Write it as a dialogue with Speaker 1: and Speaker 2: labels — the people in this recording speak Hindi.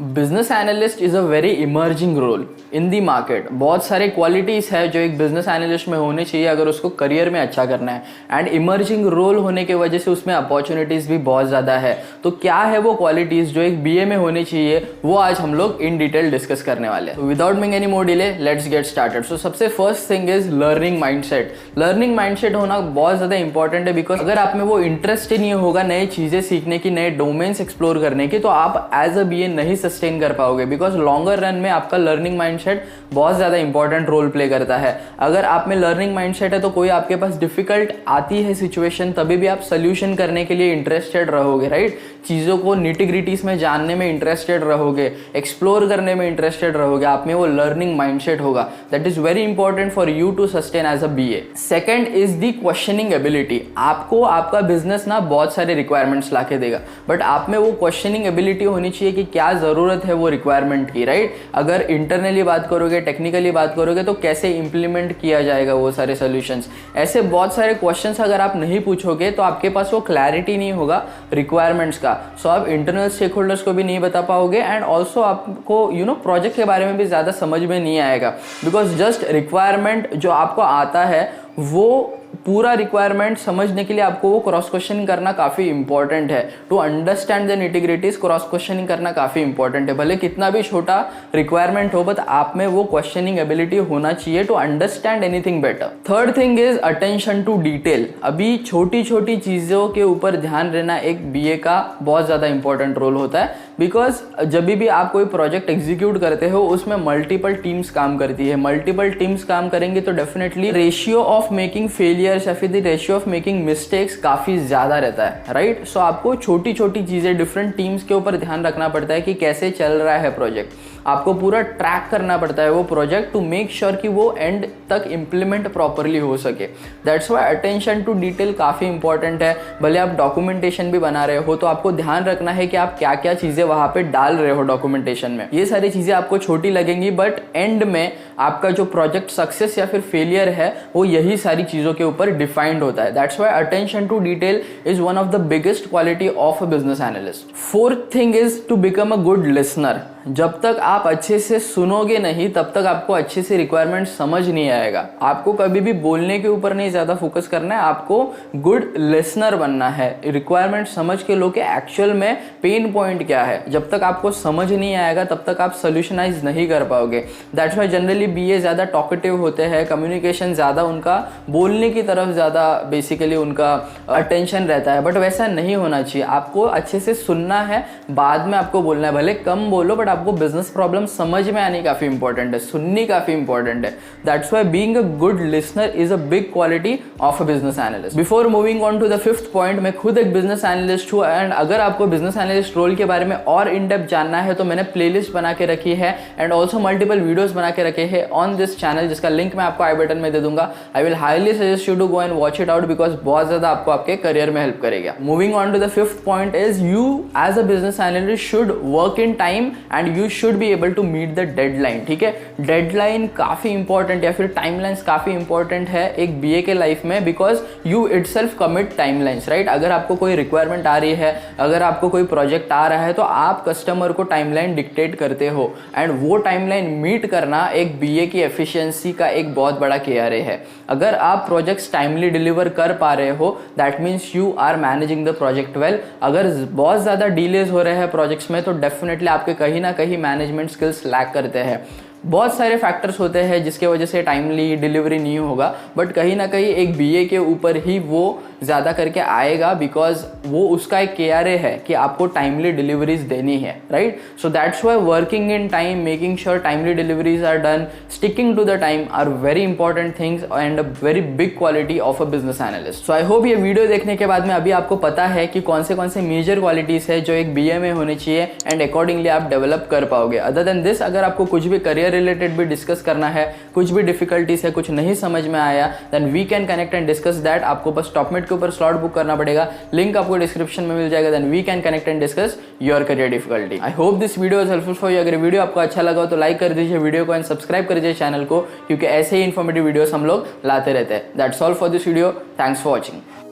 Speaker 1: Business analyst is a very emerging role in the market. बहुत सारे क्वालिटीज़ है जो एक बिजनेस एनालिस्ट में होने चाहिए अगर उसको करियर में अच्छा करना है, एंड इमर्जिंग रोल होने की वजह से उसमें अपॉर्चुनिटीज़ भी बहुत ज़्यादा है। तो क्या है वो क्वालिटीज़ जो एक बीए में होनी चाहिए, वो आज हम लोग इन डिटेल डिस्कस करने वाले हैं। Without making any more delay, let's get started. So सबसे first thing is learning mindset. Learning mindset होना बहुत ज़्यादा इंपॉर्टेंट है, बिकॉज अगर आप में वो इंटरेस्ट ही नहीं होगा नए चीज़ें सीखने की, नए डोमेन्स एक्सप्लोर करने की, तो आप एज अ बीए नहीं सस्टेन कर पाओगे। बिकॉज लॉन्गर रन में आपका लर्निंग माइंडसेट बहुत ज़्यादा इंपॉर्टेंट रोल प्ले करता है। अगर आप में लर्निंग माइंडसेट है तो कोई आपके पास डिफिकल्ट आती है सिचुएशन, तभी भी आप सोल्यूशन करने के लिए इंटरेस्टेड रहोगे, राइट। चीज़ों को निटी-ग्रिटीज में जानने में इंटरेस्टेड रहोगे, एक्सप्लोर करने में इंटरेस्टेड रहोगे, आप में वो लर्निंग माइंडसेट होगा। That is very important for you to sustain as a BA. Second is the questioning ability. आपको आपका बिजनेस ना बहुत सारे रिक्वायरमेंट्स ला के देगा, बट आप में वो क्वेश्चनिंग एबिलिटी होनी चाहिए कि क्या ज़रूरत है वो रिक्वायरमेंट की, राइट। अगर इंटरनली बात करोगे, टेक्निकली बात करोगे, तो कैसे इंप्लीमेंट किया जाएगा वो सारे सोल्यूशंस। ऐसे बहुत सारे क्वेश्चंस अगर आप नहीं पूछोगे तो आपके पास वो क्लैरिटी नहीं होगा रिक्वायरमेंट्स का। सो आप इंटरनल स्टेक होल्डर्स को भी नहीं बता पाओगे, एंड ऑल्सो आपको प्रोजेक्ट के बारे में भी ज़्यादा समझ में नहीं आएगा। बिकॉज जस्ट रिक्वायरमेंट जो आपको आता है, वो पूरा रिक्वायरमेंट समझने के लिए आपको वो क्रॉस क्वेश्चनिंग करना काफ़ी इंपॉर्टेंट है। To understand the nitty gritties cross questioning करना काफ़ी इंपॉर्टेंट है। भले कितना भी छोटा रिक्वायरमेंट हो, बट आप में वो क्वेश्चनिंग एबिलिटी होना चाहिए to understand anything better. Third thing is attention to detail. अभी छोटी छोटी चीज़ों के ऊपर ध्यान देना एक बीए का बहुत ज़्यादा इंपॉर्टेंट रोल होता है। बिकॉज जब भी आप कोई प्रोजेक्ट एग्जीक्यूट करते हो, उसमें मल्टीपल टीम्स काम करती है। मल्टीपल टीम्स काम करेंगे तो definitely ratio of making failures या फिर the ratio of making mistakes काफ़ी ज़्यादा रहता है, राइट। सो आपको छोटी छोटी चीज़ें डिफरेंट टीम्स के ऊपर ध्यान रखना पड़ता है कि कैसे चल रहा है प्रोजेक्ट। आपको पूरा ट्रैक करना पड़ता है वो प्रोजेक्ट टू मेक श्योर कि वो एंड तक इम्प्लीमेंट प्रॉपरली हो सके। That's why attention to detail काफ़ी इंपॉर्टेंट है। भले आप डॉक्यूमेंटेशन भी बना रहे हो तो आपको ध्यान रखना है कि आप क्या क्या चीज़ें वहाँ पे डाल रहे हो डॉक्यूमेंटेशन में। ये सारी चीज़ें आपको छोटी लगेंगी, बट एंड में आपका जो प्रोजेक्ट सक्सेस या फिर फेलियर है वो यही सारी चीज़ों के ऊपर डिफाइंड होता है। That's why attention to detail is one of the biggest quality of a business analyst. Fourth thing is to become a good listener. जब तक आप अच्छे से सुनोगे नहीं, तब तक आपको अच्छे से रिक्वायरमेंट समझ नहीं आएगा। आपको कभी भी बोलने के ऊपर नहीं ज़्यादा फोकस करना है, आपको गुड लिसनर बनना है। रिक्वायरमेंट समझ के लो कि एक्चुअल में पेन पॉइंट क्या है। जब तक आपको समझ नहीं आएगा तब तक आप सोल्यूशनाइज नहीं कर पाओगे। दैट्स वाई जनरली बीए ज़्यादा टॉकेटिव होते हैं, कम्युनिकेशन ज़्यादा उनका बोलने की तरफ ज़्यादा बेसिकली उनका अटेंशन रहता है, बट वैसा नहीं होना चाहिए। आपको अच्छे से सुनना है, बाद में आपको बोलना है। भले कम बोलो, बट आपको बिजनेस प्रॉब्लम समझ में आनी काफ़ी इंपॉर्टेंट है, सुननी काफ़ी इंपॉर्टेंट है। That's why being a good listener is a big quality of a business analyst. Before moving on to the fifth point, मैं खुद एक बिजनेस एनालिस्ट हूँ, एंड अगर आपको बिजनेस एनालिस्ट रोल के बारे में और इन डेप्थ जानना है तो मैंने प्लेलिस्ट बना के रखी है, एंड ऑल्सो मल्टीपल वीडियोस बना के रखे हैं ऑन दिस चैनल, जिसका लिंक मैं आपको आई बटन में दे दूंगा। I will highly suggest you to go and watch it out, because बहुत ज़्यादा आपको आपके करियर में हेल्प करेगा। Moving on to the fifth point is you as a business analyst should work in time and you should be able to meet the deadline. ठीक है, डेडलाइन काफ़ी इंपॉर्टेंट या फिर टाइमलाइंस काफ़ी इंपॉर्टेंट है एक बीए के लाइफ में, because you itself commit timelines, right. अगर आपको कोई रिक्वायरमेंट आ रही है, अगर आपको कोई प्रोजेक्ट आ रहा है, तो आप कस्टमर को टाइमलाइन डिक्टेट करते हो, एंड वो टाइमलाइन मीट करना एक बीए की एफिशिएंसी का एक बहुत बड़ा KRA है। अगर आप प्रोजेक्ट्स टाइमली डिलीवर कर पा रहे हो, that means you are managing the project well. अगर बहुत ज़्यादा डिलेज हो रहे हैं प्रोजेक्ट्स में, तो डेफिनेटली आपके कहीं ना कहीं मैनेजमेंट स्किल्स लैक करते हैं। बहुत सारे फैक्टर्स होते हैं जिसके वजह से टाइमली डिलीवरी नहीं होगा, बट कहीं ना कहीं एक बीए के ऊपर ही वो ज़्यादा करके आएगा, बिकॉज वो उसका एक KRA है कि आपको टाइमली डिलीवरीज देनी है, right. So that's why working in time, making sure timely deliveries are done, sticking to the time are very important things and a very big quality of a business analyst. So I hope ये वीडियो देखने के बाद में अभी आपको पता है कि कौन से मेजर क्वालिटीज़ है जो एक बीए में होनी चाहिए, एंड अकॉर्डिंगली आप डेवलप कर पाओगे। अदर देन दिस, अगर आपको कुछ भी करियर रिलेटेड भी डिस्कस करना है, कुछ भी डिफिकल्टीज है, कुछ नहीं समझ में आया, then we can connect and discuss that. आपको बस टॉपमेट के ऊपर स्लॉट बुक करना पड़ेगा, लिंक आपको डिस्क्रिप्शन में मिल जाएगा। Then we can connect and discuss your career difficulty. I hope this video is helpful for you. अगर वीडियो आपको अच्छा लगा हो तो लाइक कर दीजिए वीडियो को, एंड सब्सक्राइब कर दीजिए चैनल को, क्योंकि ऐसे ही इन्फॉर्मेटिव वीडियोस हम लोग लाते रहते हैं। That's all for this video. Thanks for watching.